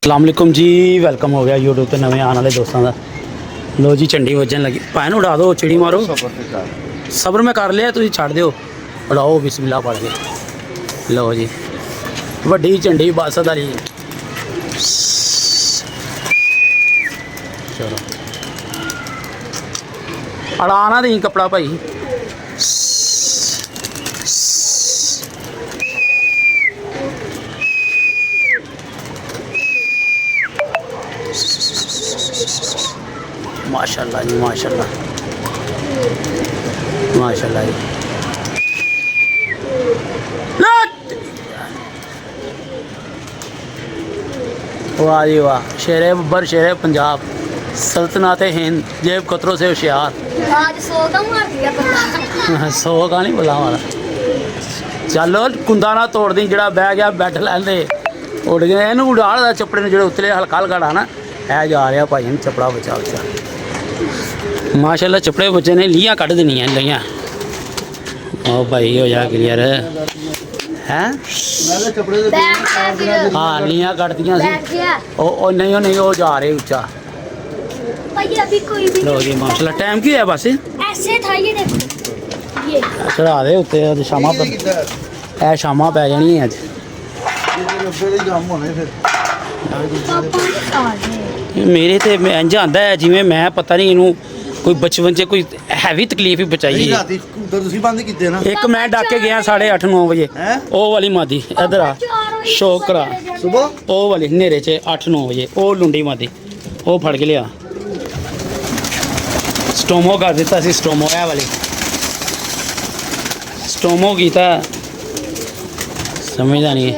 अस्सलाम वालेकुम जी, वेलकम हो गया यूट्यूब पे नवे आने वाले दोस्तों का। लो जी झंडी वजन लगी, भैन उड़ा दो, चिड़ी मारो। सबर में कर लिया, तुम छड़ दो, उड़ाओ बिस्मिल्लाह पढ़ के। लो जी वड्डी झंडी बस वाली। चलो अड़ाना दी कपड़ा भाई। माशाल्लाह जी, माशाल्लाह माशाल्लाह जी। वाह जी वाह, शेरे बब्बर शेरे पंजाब, सल्तनत हिंद, जेब खतरों से होशियार। आज 100 का मार दिया बंदा। 100 का नहीं बोला हमारा। चलो कुंदा ना तोड़ दी, जड़ा बह गया बैठ लैंदे उड़ गए। इनू उड़ा चपड़े ने, जो उतले हल्का हल्का डाना है जा रहा भाई चपड़ा बचा बचा। माशाल्लाह चपड़े बच्चे ने लियाँ कढ़ देनियां लियाँ। ओ भाई हो जा क्लियर है। हाँ लियाँ कट दियाँ ओ नहीं ओ नहीं, वो जा रहे ऊंचा। अभी कोई भी लो जी माशाल्लाह। टाइम की है बस ऐसे था, ये देखो ये चढ़ा दे उत्ते शामा पर, ऐ शामा पै जानी है अज। मेरे तो इंज आंदा है जिवें मैं पता नहीं इनू कोई बचपन च कोई हैवी तकलीफ ही बचाई है। एक मैं डाके गया 8:30-9 बजे, ओ वाली मादी इधर आ शौक करा सुबह, ओ वाली नेरे च 8-9 बजे, ओ लुंडी मादी ओ फड़ के लिया। स्टोमो कर दिता सी, स्टोमो है वाली स्टोमो कीता, समझदा नहीं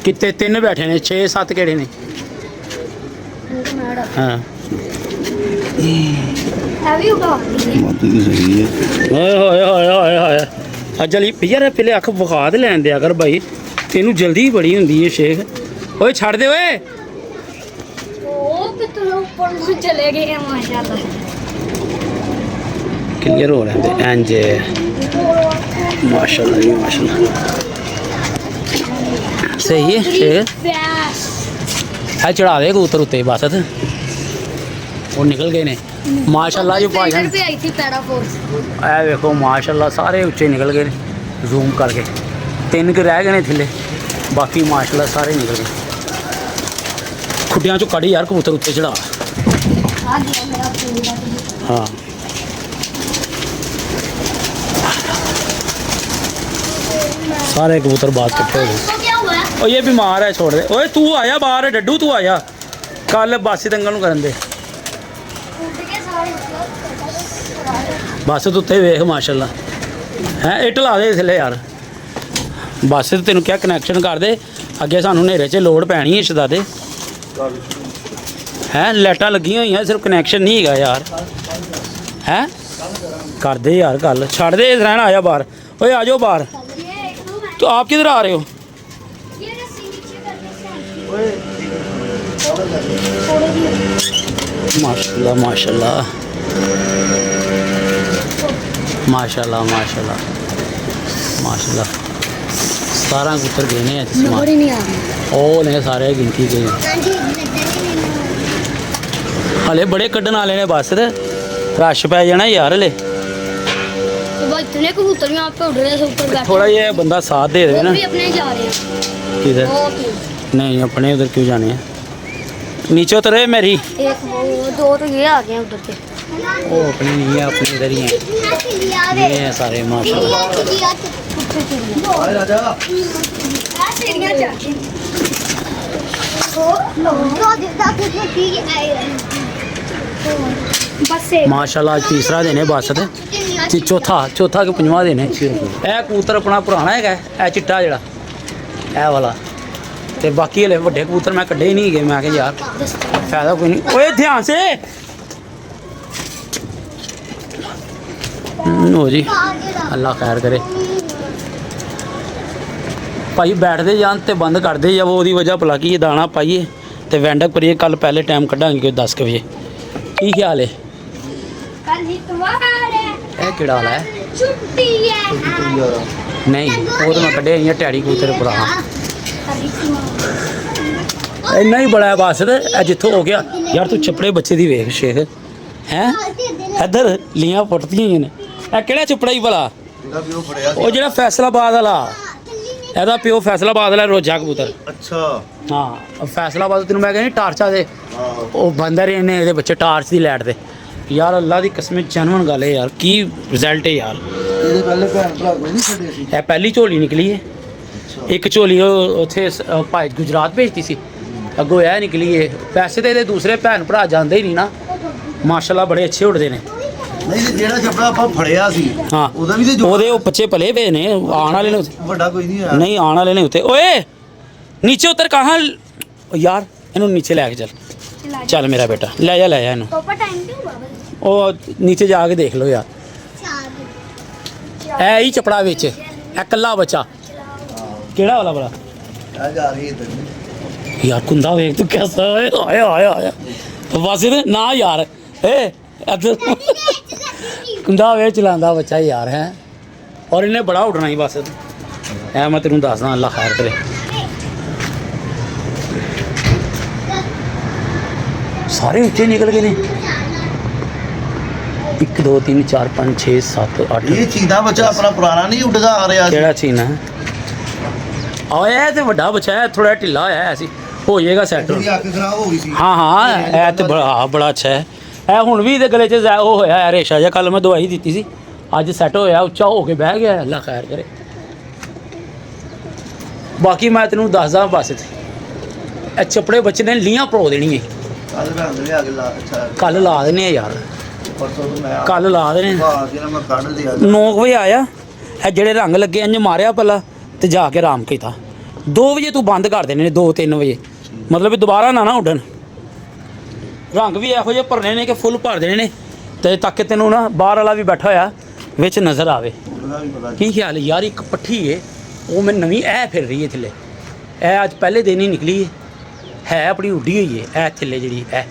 कितने 3 बैठे ने, 6-7 केड़े ने। हाँ जल्दी यार पहले अख विखा तो लैन दिया कर भाई, तेनू जल्दी बड़ी होंगी है शेख। ओए छड़ दे ओए। चले गए माशाल्लाह, क्लियर हो रहे हैं इंज। माशाल्लाह जी माशाल्लाह, सही है शेख। है चढ़ा दे कबूतर उत्ते बस, वो निकल गए ने माशाल्लाह जी भाई। ऐ देखो माशाल्लाह सारे उच्चे निकल गए, जूम करके 3 के रह गए ने थले, बाकी माशाल्लाह सारे निकल गए। खुटियां चो कड़ी यार कबूतर उत्ते चढ़ा। हाँ सारे कबूतर बात कट्ठे हो गए। और ये बीमार है, छोड़ दे। ओए तू आया बाहर, डड्डू तू आया, कल बासी दंगल नूं करन दे। बस तू उत्ते वेख माशाल्लाह है, इट ला दे इसले यार बस। तेनों क्या कनैक्शन कर दे, अगे सानू नेरे च लोड़ पैनी है शदादे हैं। लाइटां लगियां हुई, सिर्फ कनैक्शन नहीं है यार। हैं कर दे यार गल, छड़ दे रहना। आया बाहर, ओए आ जाओ बाहर। तो आप किधर आ रहे हो? माशाल्लाह माशाल्लाह माशाल्लाह माशाल्लाह माशाल्लाह। 17 कबूतर गए ने ओ ने सारे गिनती गए। हले बड़े कड्ढन वाले ने बस, रश पै जाना यार हले। इतने कबूतर यहाँ पे उड़ रहे हैं ऊपर बैठे। थोड़ा ये बंदा साथ दे दे ना। भी अपने जा रहे हैं किधर? नहीं अपने उधर क्यों जाने हैं, नीचे उतरे मेरी। एक वो 2 तो ये आ गए उधर से। वो अपनी नहीं है, अपने इधर ही हैं ये हैं सारे माशाल्लाह। माशाल्लाह आज तीसरा दिन है बस, चौथा कि 5वां दिन है। यह कबूतर अपना पुराना है चिट्टा जड़ा ए वाला, ते बाकी हले वड्डे कबूतर मैं कड्ढे ही नहीं गए। मैं यार फायदा कोई नहीं। ओए ध्यान से नो जी, अल्लाह खैर करे भाई। बैठते जान तो बंद करते जब वो वजह भला कि दाना पाइए तो वेंडक करिए। कल पहले टाइम कढ़ांगे कोई 10 बजे। की ख्याल है? केड़ा वाला है? नहीं वो तो मैं कढ़े टैडी कबूतर पुराना। ਇੰਨਾ ਹੀ ਬੜਾ ਬਸ ਤੇ ਇਹ ਜਿੱਥੋਂ ਹੋ ਗਿਆ ਯਾਰ ਤੂੰ ਚੱਪੜੇ ਬੱਚੇ ਦੀ ਵੇਖ ਸ਼ੇਖ ਹੈ ਇੱਧਰ ਲੀਆਂ ਪੁੱਟਦੀਆਂ ਹੀ ਨੇ ਇਹ ਕਿਹੜਾ ਚੱਪੜਾ ਹੀ ਭਲਾ ਇਹਦਾ ਵੀ ਉਹ ਫੜਿਆ ਸੀ। ਉਹ ਜਿਹੜਾ ਫੈਸਲਾਬਾਦ ਵਾਲਾ ਇਹਦਾ ਪਿਓ ਫੈਸਲਾਬਾਦ ਵਾਲਾ ਰੋਜਾ ਕਬੂਤਰ ਅੱਛਾ ਹਾਂ ਉਹ ਫੈਸਲਾਬਾਦ ਤੈਨੂੰ ਮੈਂ ਕਹਿੰਦੀ ਟਾਰਚਾਂ ਦੇ ਆਹੋ ਉਹ ਬੰਦਰ ਇਹਨੇ ਇਹਦੇ ਬੱਚੇ ਟਾਰਚ ਦੀ ਲਾਈਟ ਦੇ ਯਾਰ ਅੱਲਾ ਦੀ ਕਸਮ ਜੈਨੂਇਨ ਗੱਲ ਹੈ ਯਾਰ ਕੀ ਰਿਜ਼ਲਟ ਹੈ ਯਾਰ ਇਹਦੇ ਪਹਿਲੇ ਭੈਣ ਭਰਾ ਕੋਈ ਨਹੀਂ ਛੱਡੇ ਸੀ ਇਹ ਪਹਿਲੀ ਝੋਲੀ ਨਿਕਲੀ ਹੈ ਇੱਕ ਝੋਲੀ ਉਹ ਉੱਥੇ ਭਾਈ ਗੁਜਰਾਤ ਭੇਜਤੀ ਸੀ ਅੱਗੋਂ ਇਹ ਨਿਕਲੀ ਹੈ ਪੈਸੇ ਤੇ ਇਹਦੇ ਦੂਸਰੇ ਭੈਣ ਭਰਾ ਜਾਂਦੇ ਹੀ ਨਹੀਂ ਨਾ ਮਾਸ਼ਾਅੱਲਾ ਬੜੇ ਅੱਛੇ ਉੱਡਦੇ ਨੇ ਨਹੀਂ ਤੇ ਜਿਹੜਾ ਚੱਪੜਾ ਆਪਾਂ ਫੜਿਆ ਸੀ ਹਾਂ ਉਹਦਾ ਵੀ ਤੇ ਉਹਦੇ ਉਹ ਬੱਚੇ ਭਲੇ ਪਏ ਨੇ ਆਉਣ ਵਾਲੇ ਨੇ ਉੱਥੇ ਵੱਡਾ ਕੋਈ ਨਹੀਂ ਆ ਨਹੀਂ ਆਉਣ ਵਾਲੇ ਨੇ ਉੱਥੇ ਓਏ ਨੀਚੇ ਉਤਰ ਕਹਾਂ ਯਾਰ ਇਹਨੂੰ ਨੀਚੇ ਲੈ ਕੇ ਚੱਲ ਚੱਲ ਮੇਰਾ ਬੇਟਾ ਲੈ ਜਾ ਇਹਨੂੰ ਪਾਪਾ ਟਾਈਮ ਕਿਉਂ ਬਾਬਾ ਉਹ ਨੀਚੇ ਜਾ ਕੇ ਦੇਖ ਲਓ ਯਾਰ ਇਹ ਹੀ ਚਪੜਾ ਵਿੱਚ ਇਹ ਕੱਲਾ ਬੱਚਾ ਕਿਹੜਾ ਵਾਲਾ ਬੜਾ ਆ ਜਾ ਰਹੀ ਇੱਧਰ ਯਾਰ ਕੁੰਦਾ ਵੇਖ ਤੂੰ ਕਿਹਦਾ ਆਇਆ ਆਇਆ ਆਇਆ ਵਾਸਿਦ ਨਾ ਯਾਰ ਏ ਇੱਧਰ ਕੁੰਦਾ ਵੇਖ ਚਲਾਉਂਦਾ ਬੱਚਾ ਯਾਰ ਹੈ ਔਰ ਇਹਨੇ ਬੜਾ ਉੱਡਣਾ ਹੀ ਬਸ ਐ ਮੈਂ ਤੈਨੂੰ ਦੱਸਦਾ ਅੱਲਾ ਖੈਰ ਕਰੇ ਸਾਰੇ ਉੱਚੇ ਨਿਕਲ ਗਏ ਨੇ 1 2 3 4 5 6 7 8 ਇਹ ਚੀਦਾ ਬੱਚਾ ਆਪਣਾ ਪੁਰਾਣਾ ਨਹੀਂ ਉੱਡਦਾ ਆ ਰਿਹਾ ਸੀ ਕਿਹੜਾ ਚੀਨਾ ਆਇਆ ਤੇ ਵੱਡਾ ਬੱਚਾ ਹੈ ਥੋੜਾ ਢਿੱਲਾ ਹੋਇਆ ਸੀ ਹੋ ਜਾਏਗਾ ਸੈੱਟ ਇਹਦੀ ਅੱਖ ਖਰਾਬ ਹੋ ਗਈ ਸੀ ਹਾਂ ਇਹ ਤੇ ਬੜਾ ਅੱਛਾ ਹੈ ਇਹ ਹੁਣ ਵੀ ਇਹਦੇ ਗਲੇ 'ਚ ਉਹ ਹੋਇਆ ਹੈ ਰੇਸ਼ਾ ਜਿਹਾ ਕੱਲ ਮੈਂ ਦਵਾਈ ਦਿੱਤੀ ਸੀ ਅੱਜ ਸੈੱਟ ਹੋਇਆ ਉੱਚਾ ਹੋ ਕੇ ਬਹਿ ਗਿਆ ਅੱਲਾ ਖੈਰ ਕਰੇ ਬਾਕੀ ਮੈਂ ਤੈਨੂੰ ਦੱਸਦਾ ਬਸ ਇਹ ਚੱਪੜੇ ਬੱਚੇ ਨੇ ਲੀਆਂ ਪਰੋ ਦੇਣੀ ਹੈ ਕੱਲ ਰੰਗ ਲਿਆ ਕੇ ਲਾ ਅੱਛਾ ਕੱਲ ਲਾ ਦੇਣੇ ਆ ਯਾਰ ਪਰਸੋਂ ਤੋਂ ਮੈਂ ਕੱਲ ਲਾ ਦੇਣੇ ਵਾਹ ਜਿਹੜਾ ਮੈਂ ਕੱਢ ਲਿਆ 9 ਵਜੇ ਆਇਆ ਇਹ ਜਿਹੜੇ ਰੰਗ ਲੱਗੇ ਇੰਜ ਮਾਰਿਆ ਪਹਿਲਾਂ ਤੇ ਜਾ ਕੇ ਆਰਾਮ ਕੀਤਾ 2 ਵਜੇ ਤੂੰ ਬੰਦ ਕਰ ਦੇਣੇ ਨੇ 2-3 ਵਜੇ ਮਤਲਬ ਵੀ ਦੁਬਾਰਾ ਨਾ ਉੱਡਣ ਰੰਗ ਵੀ ਇਹੋ ਜਿਹੇ ਭਰਨੇ ਨੇ ਕਿ ਫੁੱਲ ਭਰ ਦੇਣੇ ਨੇ ਤੇ ਤਾਂ ਕਿ ਤੈਨੂੰ ਨਾ ਬਾਹਰ ਵਾਲਾ ਵੀ ਬੈਠਾ ਹੋਇਆ ਵਿੱਚ ਨਜ਼ਰ ਆਵੇ ਉਹਦਾ ਵੀ ਪਤਾ ਕੀ ਖਿਆਲ ਹੈ ਯਾਰ ਇੱਕ ਪੱਠੀ ਏ ਉਹ ਮੈਂ ਨਵੀਂ ਇਹ ਫਿਰ ਰਹੀ ਹੈ ਥੱਲੇ ਇਹ ਅੱਜ ਪਹਿਲੇ ਦਿਨ ਹੀ ਨਿਕਲੀ ਹੈ ਆਪਣੀ ਉੱਡੀ ਹੋਈ ਹੈ ਇਹ ਥੱਲੇ ਜਿਹੜੀ ਇਹ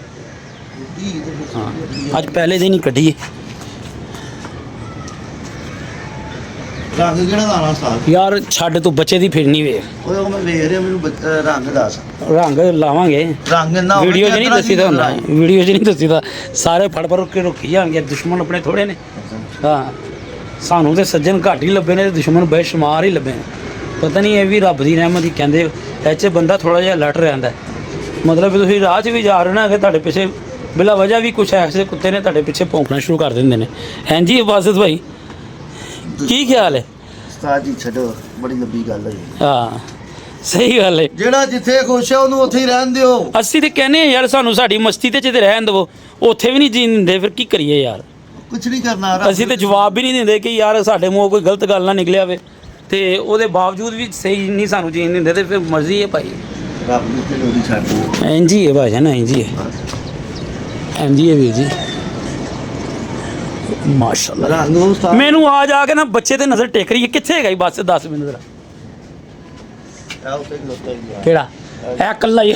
ਹਾਂ ਅੱਜ ਪਹਿਲੇ ਦਿਨ ਹੀ ਕੱਢੀ ਹੈ ਰੰਗ ਕਿਹੜਾ ਲਾਣਾ ਸਾਥ ਯਾਰ ਛੱਡ ਤੂੰ ਬੱਚੇ ਦੀ ਫਿਰਨੀ ਵੇਖ ਓਏ ਉਹ ਮੈਂ ਵੇਖ ਰਿਹਾ ਮੈਨੂੰ ਰੰਗ ਦੱਸ ਰੰਗ ਲਾਵਾਂਗੇ ਰੰਗ ਨਾ ਵੀਡੀਓ 'ਚ ਨਹੀਂ ਦੱਸੀਦਾ ਹੁੰਦਾ ਵੀਡੀਓ 'ਚ ਨਹੀਂ ਦੱਸੀਦਾ ਸਾਰੇ ਫੜ ਕੇ ਰੁਕੀ ਜਾਣਗੇ ਦੁਸ਼ਮਣ ਆਪਣੇ ਥੋੜੇ ਨੇ ਹਾਂ ਸਾਨੂੰ ਤੇ ਸੱਜਣ ਘੱਟ ਹੀ ਲੱਭੇ ਨੇ ਤੇ ਦੁਸ਼ਮਣ ਬੇਸ਼ੁਮਾਰ ਹੀ ਲੱਭੇ ਨੇ ਪਤਾ ਨਹੀਂ ਇਹ ਵੀ ਰੱਬ ਦੀ ਰਹਿਮਤ ਹੀ ਕਹਿੰਦੇ ਇਹ 'ਚ ਬੰਦਾ ਥੋੜਾ ਜਿਹਾ ਅਲਰਟ ਰਹਿੰਦਾ ਮਤਲਬ ਤੁਸੀਂ ਰਾਹ 'ਚ ਵੀ ਜਾ ਰਹੇ ਨਾ ਕਿ ਤੁਹਾਡੇ ਪਿੱਛੇ ਬਿਲਾ ਵਜ੍ਹਾ ਵੀ ਕੁਛ ਐਸੇ ਕੁੱਤੇ ਨੇ ਤੁਹਾਡੇ ਪਿੱਛੇ ਭੌਂਕਣਾ ਸ਼ੁਰੂ ਕਰ ਦਿੰਦੇ ਨੇ ਹਾਂਜੀ ਇਬਾਦਤ ਭਾਈ ਕੀ ਖਿਆਲ ਹੈ ਉਸਤਾਦ ਜੀ ਛੱਡੋ ਬੜੀ ਲੰਬੀ ਗੱਲ ਹੈ ਹਾਂ ਸਹੀ ਗੱਲ ਹੈ ਜਿਹੜਾ ਜਿੱਥੇ ਖੁਸ਼ ਹੈ ਉਹਨੂੰ ਉੱਥੇ ਹੀ ਰਹਿਣ ਦਿਓ ਅਸੀਂ ਤੇ ਕਹਿੰਦੇ ਆ ਯਾਰ ਸਾਨੂੰ ਸਾਡੀ ਮਸਤੀ ਤੇ ਜਿੱਥੇ ਰਹਿਣ ਦੇਵੋ ਉੱਥੇ ਵੀ ਨਹੀਂ ਜੀਣ ਦਿੰਦੇ ਫਿਰ ਕੀ ਕਰੀਏ ਯਾਰ ਕੁਝ ਨਹੀਂ ਕਰਨਾ ਰੱਬ ਅਸੀਂ ਤੇ ਜਵਾਬ ਵੀ ਨਹੀਂ ਦਿੰਦੇ ਕਿ ਯਾਰ ਸਾਡੇ ਮੂੰਹੋਂ ਕੋਈ ਗਲਤ ਗੱਲ ਨਾ ਨਿਕਲਿਆ ਵੇ ਤੇ ਉਹਦੇ ਬਾਵਜੂਦ ਵੀ ਸਹੀ ਨਹੀਂ ਸਾਨੂੰ ਜੀਣ ਦਿੰਦੇ ਤੇ ਫਿਰ ਮਰਜ਼ੀ ਹੈ ਭਾਈ ਰੱਬ ਨੂੰ ਤੇ ਲੋੜੀ ਛੱਡ ਦਿਓ ਇੰਝ ਹੀ ਹੈ ਭਾਜਨ ਇੰਝ ਹੀ ਹੈ ਇੰਝ ਹੀ ਹੈ ਵੀਰ ਜੀ ਮਾਸ਼ਾਅੱਲਾ ਰੰਗ ਉਸਤਾਦ ਮੈਨੂੰ ਆ ਜਾ ਕੇ ਨਾ ਬੱਚੇ ਤੇ ਨਜ਼ਰ ਟੇਕ ਰਹੀ ਹੈ ਕਿੱਥੇ ਹੈਗਾ ਬਸ ਦੱਸ ਮੈਨੂੰ ਜ਼ਰਾ ਆ ਉੱਤੇ ਖਲੋਤਾ ਹੀ ਆ ਕਿਹੜਾ ਇਹ ਇਕੱਲਾ ਹੀ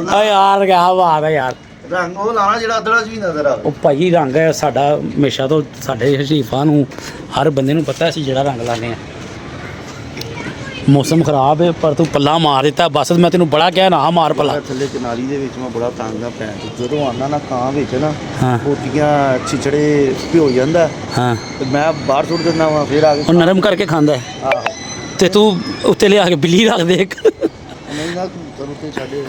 ਆ ਯਾਰ ਕਿਆ ਬਾਤ ਹੈ ਯਾਰ ਰੰਗ ਉਹ ਲਾਣਾ ਜਿਹੜਾ ਅਦੜਾ ਚ ਵੀ ਨਜ਼ਰ ਆਵੇ ਉਹ ਭਾਈ ਰੰਗ ਹੈ ਸਾਡਾ ਹਮੇਸ਼ਾ ਤੋਂ ਸਾਡੇ ਹਸ਼ੀਫਾਂ ਨੂੰ ਹਰ ਬੰਦੇ ਨੂੰ ਪਤਾ ਅਸੀਂ ਜਿਹੜਾ ਰੰਗ ਲਾਉਂਦੇ ਆ ਮੌਸਮ ਖਰਾਬ ਹੈ ਪਰ ਤੂੰ ਪੱਲਾ ਮਾਰ ਦਿੱਤਾ ਬਸ ਮੈਂ ਤੈਨੂੰ ਬੜਾ ਕਿਹਾ ਨਾ ਮਾਰ ਪੱਲਾ ਥੱਲੇ ਕਿਨਾਰੀ ਦੇ ਵਿੱਚ ਮੈਂ ਬੜਾ ਤੰਗ ਆ ਪੈਣ ਤੇ ਜਦੋਂ ਆਉਣਾ ਨਾ ਕਾਂ ਵਿੱਚ ਨਾ ਹਾਂ ਪੋਤੀਆਂ ਛਿਛੜੇ ਭਿਓ ਜਾਂਦਾ ਹਾਂ ਤੇ ਮੈਂ ਬਾਹਰ ਸੁੱਟ ਦਿੰਦਾ ਵਾਂ ਫਿਰ ਆ ਕੇ ਉਹ ਨਰਮ ਕਰਕੇ ਖਾਂਦਾ ਹੈ ਆਹੋ ਤੇ ਤੂੰ ਉੱਤੇ ਲਿਆ ਕੇ ਬਿੱਲੀ ਰੱਖ ਦੇ ਇੱਕ ਨਹੀਂ ਨਾ ਤੂੰ ਤੇ ਛੱਡੇ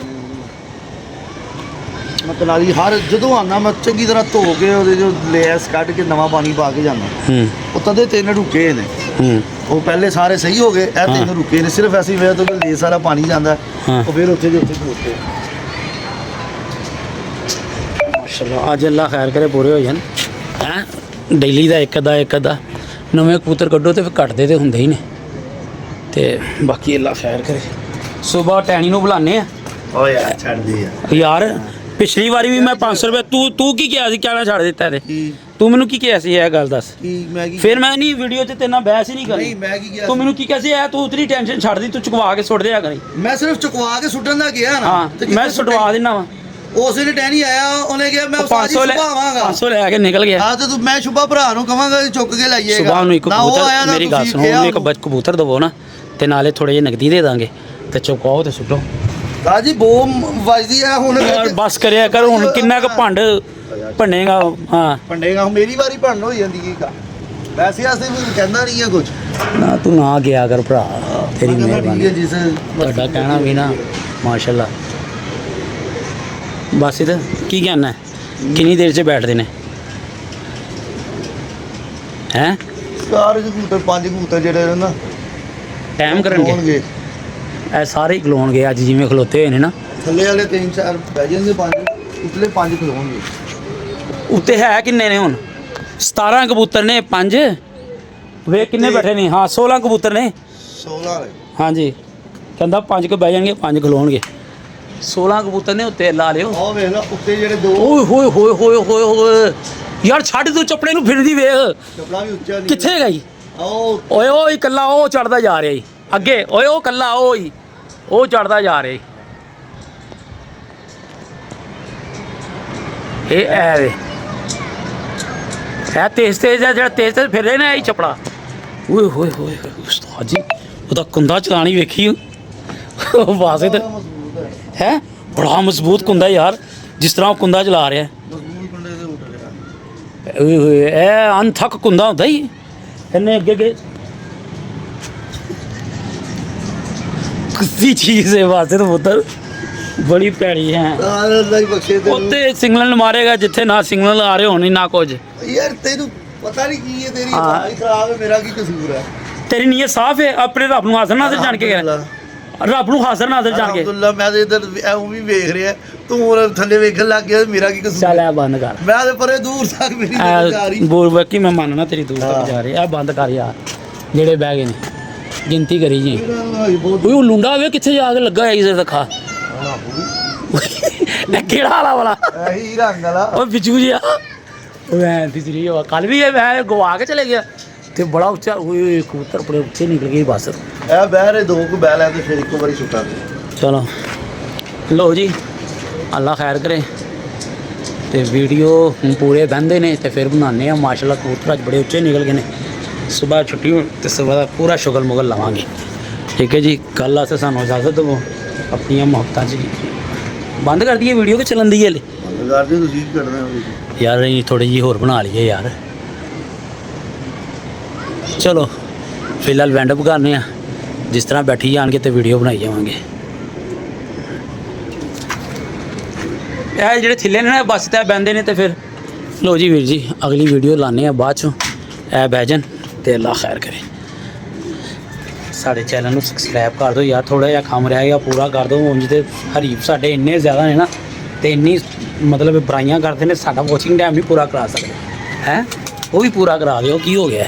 ਮੈਂ ਕਿਨਾਰੀ ਹਰ ਜਦੋਂ ਆਉਣਾ ਮੈਂ ਚੰਗੀ ਤਰ੍ਹਾਂ ਧੋ ਕੇ ਉਹਦੇ ਜੋ ਲੈਸ ਕੱਢ ਕੇ ਨਵਾਂ ਪਾਣੀ ਪਾ ਕੇ ਜਾਂਦਾ ਹੂੰ ਉਹ ਤਦੇ 3 ਰੁਕੇ ਨੇ ਹੂੰ ਉਹ ਪਹਿਲੇ ਸਾਰੇ ਸਹੀ ਹੋ ਗਏ ਇਹ 3 ਰੁਕੇ ਨੇ ਸਿਰਫ ਐਸੀ ਵਜ੍ਹਾ ਤੋਂ ਕਿ ਲੈ ਸਾਰਾ ਪਾਣੀ ਜਾਂਦਾ ਹਾਂ। ਉਹ ਫਿਰ ਉੱਥੇ ਦੇ ਉੱਥੇ ਖਲੋਤੇ ਮਾਸ਼ਾਅੱਲਾ ਅੱਜ ਅੱਲਾ ਖੈਰ ਕਰੇ ਪੂਰੇ ਹੋ ਜਾਣ ਹੈ ਡੇਲੀ ਦਾ ਇੱਕ ਅੱਧਾ ਨਵੇਂ ਕਬੂਤਰ ਕੱਢੋ ਤੇ ਫਿਰ ਕੱਟਦੇ ਤੇ ਹੁੰਦੇ ਹੀ ਨੇ ਤੇ ਬਾਕੀ ਅੱਲਾ ਖੈਰ ਕਰੇ ਸਵੇਰ ਟੈਣੀ ਨੂੰ ਬੁਲਾਣੇ ਆ ਓ ਯਾਰ ਛੱਡ ਦੇ ਯਾਰ ਪਿਛਲੀ ਵਾਰੀ ਵੀ ਮੈਂ 500 ਰੁਪਏ ਤੂੰ ਕੀ ਕਿਹਾ ਸੀ ਕਹਿਣਾ ਛੱਡ ਦਿੱਤਾ ਤੇ ਕੀ ਤੂੰ ਮੈਨੂੰ ਕੀ ਕਿਹਾ ਸੀ ਇਹ ਗੱਲ ਦੱਸ ਕੀ ਮੈਂ ਕੀ ਫਿਰ ਮੈਂ ਨਹੀਂ ਵੀਡੀਓ 'ਚ ਤੇਰੇ ਨਾਲ ਬਹਿਸ ਹੀ ਨਹੀਂ ਕਰਨੀ ਨਹੀਂ ਮੈਂ ਕੀ ਕਿਹਾ ਤੂੰ ਮੈਨੂੰ ਕੀ ਕਿਹਾ ਸੀ ਇਹ ਤੂੰ ਉਤਰੀ ਟੈਨਸ਼ਨ ਛੱਡ ਦੀ ਤੂੰ ਚੁਕਵਾ ਕੇ ਸੁੱਟ ਦਿਆ ਕਰੀ ਮੈਂ ਸਿਰਫ ਚੁਕਵਾ ਕੇ ਸੁੱਟਣ ਦਾ ਗਿਆ ਨਾ ਹਾਂ ਤੇ ਮੈਂ ਸੁੱਟਵਾ ਦਿੰਦਾ ਵਾ ਉਸੇ ਨੇ ਟੈਣੀ ਆਇਆ ਉਹਨੇ ਕਿਹਾ ਮੈਂ ਉਸਤਾਦ ਜੀ 500 ਸੁਭਾਵਾਂਗਾ 500 ਲੈ ਕੇ ਨਿਕਲ ਗਿਆ ਹਾਂ ਤੇ ਤੂੰ ਮੈਂ ਸ਼ੁਭਾ ਭਰਾ ਨੂੰ ਕਵਾਂਗਾ ਚੁੱਕ ਕੇ ਲਾਈਏਗਾ ਸੁਬਾਹ ਨੂੰ ਇੱਕ ਨਾ ਉਹ ਆਇਆ ਕਬੂਤਰ ਨਾ ਮੇਰੀ ਗੱਲ ਤੁਸੀਂ ਸੁਣੋ ਕਿਹਾ ਉਹਨੂੰ ਇੱਕ ਕਬੂਤਰ ਦਵੋ ਨਾ ਤੇ ਨਾਲੇ ਥੋੜੇ ਜਿਹੇ ਨਗਦੀ ਦੇ ਦਾਂਗੇ ਤੇ ਚੁਕਾਓ ਤੇ ਸੁੱਟੋ ਰਾਜੀ ਬੋ ਵੱਜਦੀ ਆ ਹੁਣ ਯਾਰ ਬਸ ਕਰਿਆ ਕਰ ਹੁਣ ਕਿੰਨਾ ਕੁ ਭੰਡ ਭੰਨੇਗਾ ਹਾਂ ਪੰਡੇਗਾ ਮੇਰੀ ਵਾਰੀ ਭੰਨ ਹੋ ਜਾਂਦੀ ਕੀ ਕਾ ਵੈਸੇ ਅਸੀਂ ਵੀ ਕਹਿੰਦਾ ਨਹੀਂ ਆ ਕੁਝ ਨਾ ਤੂੰ ਨਾ ਗਿਆ ਕਰ ਭਰਾ ਤੇਰੀ ਮਿਹਰਬਾਨੀ ਜਿਸ ਤੁਹਾਡਾ ਕਹਿਣਾ ਵੀ ਨਾ ਮਾਸ਼ਾਅੱਲਾ ਬਸ ਇਹ ਕੀ ਕਹਿਣਾ ਹੈ? ਕਿੰਨੀ ਦੇਰ 'ਚ ਬੈਠਦੇ ਨੇ ਹੈ ਚਾਰ ਕਬੂਤਰ ਪੰਜ ਕਬੂਤਰ ਜਿਹੜੇ ਨੇ ਨਾ ਟਾਈਮ ਕਰਨਗੇ ਹੋਣਗੇ ਇਹ ਸਾਰੇ ਹੀ ਖਲੋਣਗੇ ਅੱਜ ਜਿਵੇਂ ਖਲੋਤੇ ਹੋਏ ਨੇ ਨਾ ਥੱਲੇ ਵਾਲੇ 3-4 ਬਹਿ ਜਾਣਗੇ ਪੰਜ ਉਤਲੇ ਪੰਜ ਖਲੋਣਗੇ ਉੱਤੇ ਹੈ ਕਿੰਨੇ ਨੇ ਹੁਣ 17 ਕਬੂਤਰ ਨੇ 5 ਵੇ ਕਿੰਨੇ ਬੈਠੇ ਨੇ ਹਾਂ 16 ਕਬੂਤਰ ਨੇ 16 ਵਾਲੇ ਹਾਂਜੀ ਕਹਿੰਦਾ 5 ਕੁ ਬਹਿ ਜਾਣਗੇ 5 ਖਲੋਣਗੇ 16 ਕਬੂਤਰ ਨੇ ਉੱਤੇ ਲਾ ਲਿਓ ਆਹ ਵੇਖ ਲਾ ਉੱਤੇ ਜਿਹੜੇ ਦੋ ਓਏ ਹੋਏ ਹੋਏ ਹੋਏ ਹੋਏ ਹੋਏ ਯਾਰ ਛੱਡ ਤੂੰ ਚੱਪੜੇ ਨੂੰ ਫਿਰਦੀ ਵੇਖ ਚਪਲਾ ਵੀ ਉੱਚਾ ਨਹੀਂ ਕਿੱਥੇ ਗਈ ਆਓ ਓਏ ਉਹ ਇਕੱਲਾ ਉਹ ਚੜਦਾ ਜਾ ਰਿਹਾ ਈ ਅੱਗੇ ਓਏ ਉਹ ਇਕੱਲਾ ਉਹ ਹੀ ਉਹ ਚੜਦਾ ਜਾ ਰਿਹਾ ਈ ਇਹ ਐ ਵੇ ਇਹ ਤੇਜ਼ ਆ ਜਿਹੜਾ ਤੇਜ਼ ਫਿਰ ਰਿਹਾ ਨਾ ਇਹ ਚਪੜਾ ਓਏ ਹੋਏ ਹੋਏ ਉਸਤਾਦ ਜੀ ਉਹਦਾ ਕੁੰਦਾ ਚਲਾਣੀ ਵੇਖੀ ਉਹ ਵਾਸੇ ਤੇ ਮਜ਼ਬੂਤ ਹੈ ਹੈ ਬੜਾ ਮਜ਼ਬੂਤ ਕੁੰਦਾ ਯਾਰ ਜਿਸ ਤਰ੍ਹਾਂ ਉਹ ਕੁੰਦਾ ਚਲਾ ਰਿਹਾ ਮਜ਼ਬੂਤ ਕੰਡੇ ਦੇ ਉੱਠ ਰਿਹਾ ਓਏ ਹੋਏ ਇਹ ਅਨਥਕ ਕੁੰਦਾ ਹੁੰਦਾ ਹੀ ਇਹਨੇ ਅੱਗੇ ਅੱਗੇ ਕਿਸੀ ਚੀਜ਼ ਹੈ ਵਾਸੇ ਤਾਂ ਪੁੱਤਰ ਬੜੀ ਭੈੜੀ ਹੈ ਅੱਲਾ ਹੀ ਬਖਸ਼ੇ ਤੈਨੂੰ ਉੱਤੇ ਸਿੰਗਲਨ ਮਾਰੇਗਾ ਜਿੱਥੇ ਨਾ ਸਿੰਗਲਨ ਆ ਰਹੇ ਹੋਣੀ ਨਾ ਕੁਝ ਯਾਰ ਤੈਨੂੰ ਪਤਾ ਨਹੀਂ ਕੀ ਹੈ ਤੇਰੀ ਹਾਂ। ਬਾਈ ਖਰਾਬ ਹੈ ਮੇਰਾ ਕੀ ਕਸੂਰ ਹੈ ਤੇਰੀ ਨੀਅਤ ਸਾਫ਼ ਹੈ ਆਪਣੇ ਰੱਬ ਨੂੰ ਹਾਜ਼ਰ ਨਾਜ਼ਰ ਜਾਣ ਕੇ ਗਿਆ ਰੱਬ ਨੂੰ ਹਾਜ਼ਰ ਨਾਜ਼ਰ ਜਾਣ ਕੇ ਅਲਹਮਦੁਲਿਲਾ ਮੈਂ ਤੇ ਇਧਰ ਐਉਂ ਵੀ ਵੇਖ ਰਿਹਾ ਤੂੰ ਹੁਣ ਥੱਲੇ ਵੇਖਣ ਲੱਗ ਗਿਆ ਮੇਰਾ ਕੀ ਕਸੂਰ ਚੱਲ ਹੈ? ਇਹ ਬੰਦ ਕਰ ਮੈਂ ਤੇ ਪਰੇ ਦੂਰ ਤੱਕ ਮੇਰੀ ਨਿਗਾਹ ਜਾ ਰਹੀ ਬੋਲ ਬਾਕੀ ਮੈਂ ਮੰਨਣਾ ਤੇਰੀ ਦੂਰ ਤੱਕ ਜਾ ਰਹੀ ਆ ਬੰਦ ਕਰ ਯਾਰ ਜਿਹੜੇ ਬਹਿ ਗਏ ਨੇ ਗਿਣਤੀ ਕਰੀ ਜੀ ਬਹੁਤ ਓਏ ਉਹ ਲੁੰਡਾ ਵੇ ਕਿੱਥੇ ਜਾ ਕੇ ਲੱਗਾ ਹੈ ਇਸੇ ਦਿਖਾ ਇਹ ਕਿਹੜਾ ਵਾਲਾ ਇਹੀ ਰੰਗ ਵਾਲਾ ਉਹ ਬਿਜੂ ਜਿਹਾ ਮੈਂ ਤਿਸਰੀ ਉਹ ਕੱਲ ਵੀ ਇਹ ਮੈਂ ਗਵਾ ਕੇ ਚਲੇ ਗਿਆ ਤੇ ਬੜਾ ਉੱਚਾ ਓਏ ਕਬੂਤਰ ਬੜੇ ਉੱਚੇ ਨਿਕਲ ਗਏ ਬਸ ਇਹ ਬਹਿ ਰਹੇ ਦੋ ਕੁ ਬਹਿ ਲੈ ਤੇ ਫਿਰ ਇੱਕੋ ਵਾਰੀ ਸੁੱਟਾਂਗੇ ਚਲੋ ਲਓ ਜੀ ਅੱਲਾ ਖੈਰ ਕਰੇ ਤੇ ਵੀਡੀਓ ਹੁਣ ਪੂਰੇ ਬਹਿੰਦੇ ਨੇ ਤੇ ਫਿਰ ਬਣਾਉਂਦੇ ਆ ਮਾਸ਼ਾਅੱਲਾ ਕਬੂਤਰ ਅੱਜ ਬੜੇ ਉੱਚੇ ਨਿਕਲ ਗਏ ਨੇ ਸਵੇਰ ਛੁੱਟੀ ਹੋਣ ਤੇ ਸਵੇਰ ਦਾ ਪੂਰਾ ਸ਼ੁਗਲ ਮੁਗਲ ਲਵਾਂਗੇ ਠੀਕ ਹੈ ਜੀ ਕੱਲ੍ਹ ਵਾਸਤੇ ਸਾਨੂੰ ਇਜਾਜ਼ਤ ਦਿਓ ਆਪਣੀਆਂ ਮੁਹੱਬਤਾਂ 'ਚ ਬੰਦ ਕਰ ਦਈਏ ਵੀਡੀਓ ਕਿ ਚੱਲਣ ਦੀ ਹੈ ਹਲੇ ਕਰਦੇ ਤੁਸੀਂ ਕੀ ਕਰਨਾ ਹੋਵੇ ਯਾਰ ਇਹ ਥੋੜੀ ਜਿਹੀ ਹੋਰ ਬਣਾ ਲਈਏ ਯਾਰ ਚਲੋ ਫਿਲਹਾਲ ਵੈਂਡ ਅਪ ਕਰਨੇ ਆ ਜਿਸ ਤਰ੍ਹਾਂ ਬੈਠੀ ਜਾਣਗੇ ਤੇ ਵੀਡੀਓ ਬਣਾਈ ਜਾਵਾਂਗੇ ਇਹ ਜਿਹੜੇ ਥੱਲੇ ਨੇ ਨਾ ਬੱਸ ਤੇ ਬਹਿੰਦੇ ਨੇ ਤੇ ਫਿਰ ਲੋ ਜੀ ਵੀਰ ਜੀ ਅਗਲੀ ਵੀਡੀਓ ਲਾਣੇ ਆ ਬਾਅਦ ਚੋਂ ਇਹ ਬਹਿ ਜਾਣ ਤੇ ਅੱਲਾ ਖੈਰ ਕਰੇ ਸਾਡੇ ਚੈਨਲ ਨੂੰ ਸਬਸਕ੍ਰਾਈਬ ਕਰ ਦਿਓ ਯਾਰ ਥੋੜਾ ਜਿਹਾ ਕੰਮ ਰਹਿ ਗਿਆ ਪੂਰਾ ਕਰ ਦਿਓ ਉਂਝ ਤੇ ਹਰੀਫ ਸਾਡੇ ਇੰਨੇ ਜ਼ਿਆਦਾ ਨੇ ਨਾ ਤੇ ਇੰਨੀ ਮਤਲਬ ਬੁਰਾਈਆਂ ਕਰਦੇ ਨੇ ਸਾਡਾ ਵਾਚਿੰਗ ਟਾਈਮ ਨਹੀਂ ਪੂਰਾ ਕਰਾ ਸਕਦੇ ਹੈ ਉਹ ਵੀ ਪੂਰਾ ਕਰਾ ਦਿਓ ਕੀ ਹੋ ਗਿਆ